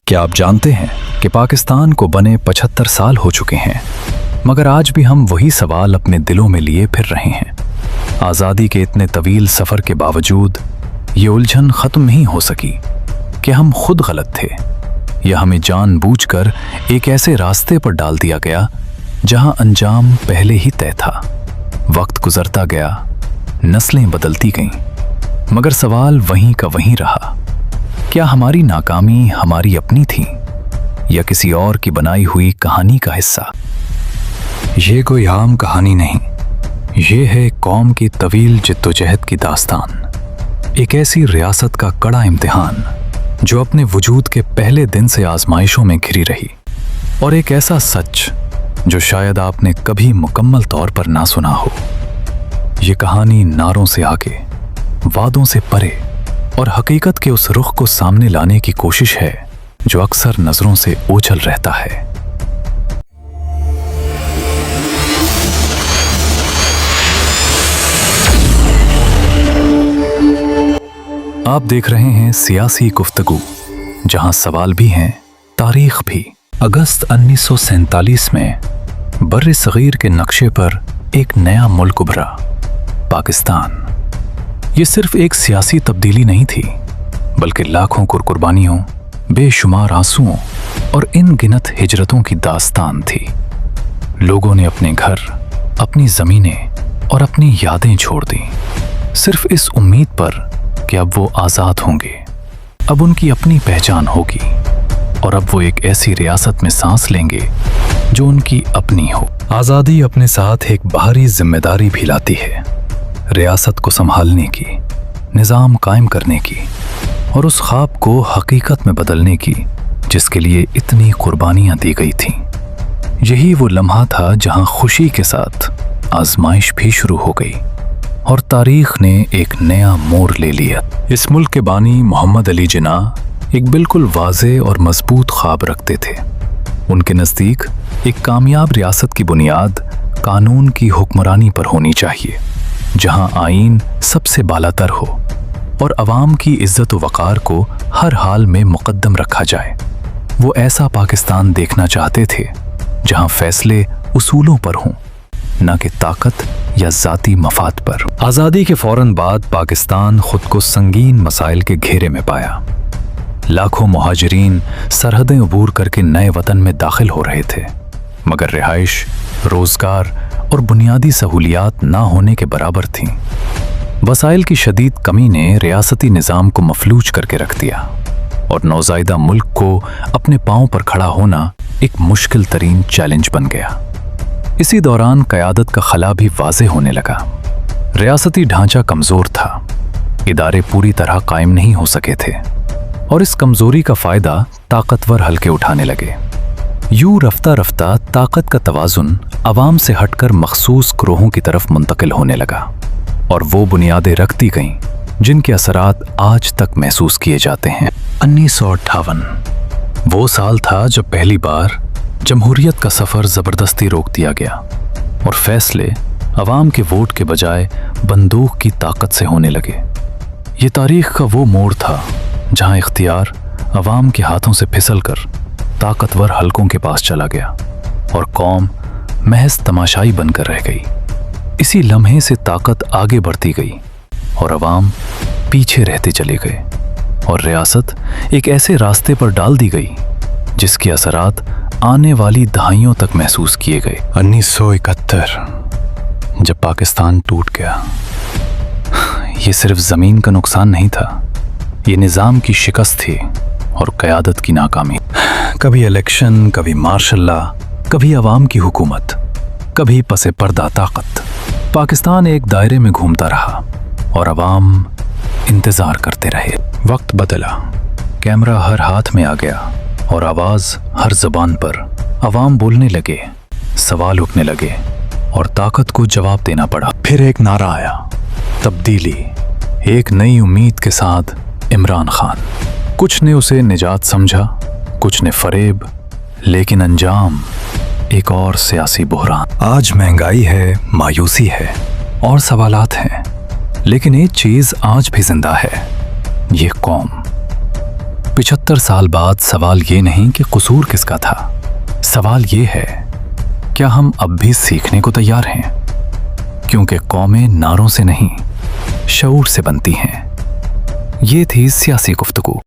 क्या आप जानते हैं कि पाकिस्तान को बने 75 साल हो चुके हैं, मगर आज भी हम वही सवाल अपने दिलों में लिए फिर रहे हैं। आज़ादी के इतने तवील सफ़र के बावजूद ये उलझन ख़त्म नहीं हो सकी कि हम खुद गलत थे या हमें जानबूझकर एक ऐसे रास्ते पर डाल दिया गया जहां अंजाम पहले ही तय था। वक्त गुजरता गया, नस्लें बदलती गईं, मगर सवाल वहीं का वहीं रहा। क्या हमारी नाकामी हमारी अपनी थी या किसी और की बनाई हुई कहानी का हिस्सा? ये कोई आम कहानी नहीं, ये है कौम की तवील जिद्दोजहद की दास्तान। एक ऐसी रियासत का कड़ा इम्तिहान जो अपने वजूद के पहले दिन से आजमाइशों में घिरी रही, और एक ऐसा सच जो शायद आपने कभी मुकम्मल तौर पर ना सुना हो। ये कहानी नारों से आगे, वादों से परे और हकीकत के उस रुख को सामने लाने की कोशिश है जो अक्सर नजरों से ओझल रहता है। आप देख रहे हैं सियासी गुफ्तगू, जहां सवाल भी हैं, तारीख भी। अगस्त 1947 में बर्र सगीर के नक्शे पर एक नया मुल्क उभरा, पाकिस्तान। ये सिर्फ एक सियासी तब्दीली नहीं थी, बल्कि लाखों कुर्बानियों, बेशुमार आंसुओं और इन गिनत हिजरतों की दास्तान थी। लोगों ने अपने घर, अपनी ज़मीनें और अपनी यादें छोड़ दी, सिर्फ इस उम्मीद पर कि अब वो आज़ाद होंगे, अब उनकी अपनी पहचान होगी और अब वो एक ऐसी रियासत में सांस लेंगे जो उनकी अपनी हो। आज़ादी अपने साथ एक बाहरी जिम्मेदारी भी लाती है, रियासत को संभालने की, निज़ाम कायम करने की और उस ख्वाब को हकीकत में बदलने की जिसके लिए इतनी कुर्बानियां दी गई थीं। यही वो लम्हा था जहां खुशी के साथ आजमाइश भी शुरू हो गई और तारीख ने एक नया मोड़ ले लिया। इस मुल्क के बानी मोहम्मद अली जिन्नाह एक बिल्कुल वाज़े और मजबूत ख्वाब रखते थे। उनके नज़दीक एक कामयाब रियासत की बुनियाद कानून की हुक्मरानी पर होनी चाहिए, जहां आईन सबसे बालातर हो और अवाम की इज्जत व वक़ार को हर हाल में मुक़द्दम रखा जाए। वो ऐसा पाकिस्तान देखना चाहते थे जहां फैसले उसूलों पर हों, न कि ताकत या ज़ाती मफाद पर। आज़ादी के फ़ौरन बाद पाकिस्तान खुद को संगीन मसाइल के घेरे में पाया। लाखों मुहाजिरीन सरहदें अबूर करके नए वतन में दाखिल हो रहे थे, मगर रिहाइश, रोज़गार और बुनियादी सहूलियात ना होने के बराबर थीं। वसाइल की शदीद कमी ने रियासती निज़ाम को मफलूज करके रख दिया और नौज़ायदा मुल्क को अपने पांव पर खड़ा होना एक मुश्किल तरीन चैलेंज बन गया। इसी दौरान क़यादत का खला भी वाज़े होने लगा। रियासती ढांचा कमज़ोर था, इदारे पूरी तरह कायम नहीं हो सके थे और इस कमज़ोरी का फ़ायदा ताकतवर हल्के उठाने लगे। यूं रफ्ता रफ्ता ताकत का तवाज़ुन अवाम से हटकर मखसूस ग्रोहों की तरफ मुंतकिल होने लगा और वो बुनियादें रखती गईं जिनके असरात आज तक महसूस किए जाते हैं। 1958 वो साल था जब पहली बार जमहूरियत का सफ़र ज़बरदस्ती रोक दिया गया और फैसले अवाम के वोट के बजाय बंदूक की ताकत से होने लगे। ये तारीख़ का वो मोड़ था जहां इख्तियार अवाम के हाथों से फिसलकर ताकतवर हलकों के पास चला गया और कौम महज तमाशाई बनकर रह गई। इसी लम्हे से ताकत आगे बढ़ती गई और अवाम पीछे रहते चले गए और रियासत एक ऐसे रास्ते पर डाल दी गई जिसके असरात आने वाली दहाइयों तक महसूस किए गए। 1971 जब पाकिस्तान टूट गया, ये सिर्फ ज़मीन का नुकसान नहीं था, ये निज़ाम की शिकस्त थी और क़यादत की नाकामी। कभी इलेक्शन, कभी मार्शल लॉ, कभी अवाम की हुकूमत, कभी पसे पर्दा ताकत। पाकिस्तान एक दायरे में घूमता रहा और अवाम इंतज़ार करते रहे। वक्त बदला, कैमरा हर हाथ में आ गया और आवाज़ हर ज़बान पर। अवाम बोलने लगे, सवाल उठने लगे और ताकत को जवाब देना पड़ा। फिर एक नारा आया, तब्दीली। एक नई उम्मीद के साथ इमरान खान। कुछ ने उसे निजात समझा, कुछ ने फरेब, लेकिन अंजाम एक और सियासी बुहरान। आज महंगाई है, मायूसी है और सवालात हैं, लेकिन एक चीज़ आज भी जिंदा है, ये कौम। 75 साल बाद सवाल ये नहीं कि कसूर किसका था, सवाल ये है क्या हम अब भी सीखने को तैयार हैं, क्योंकि कौमें नारों से नहीं शऊर से बनती हैं। ये थी सियासी गुफ्तगू।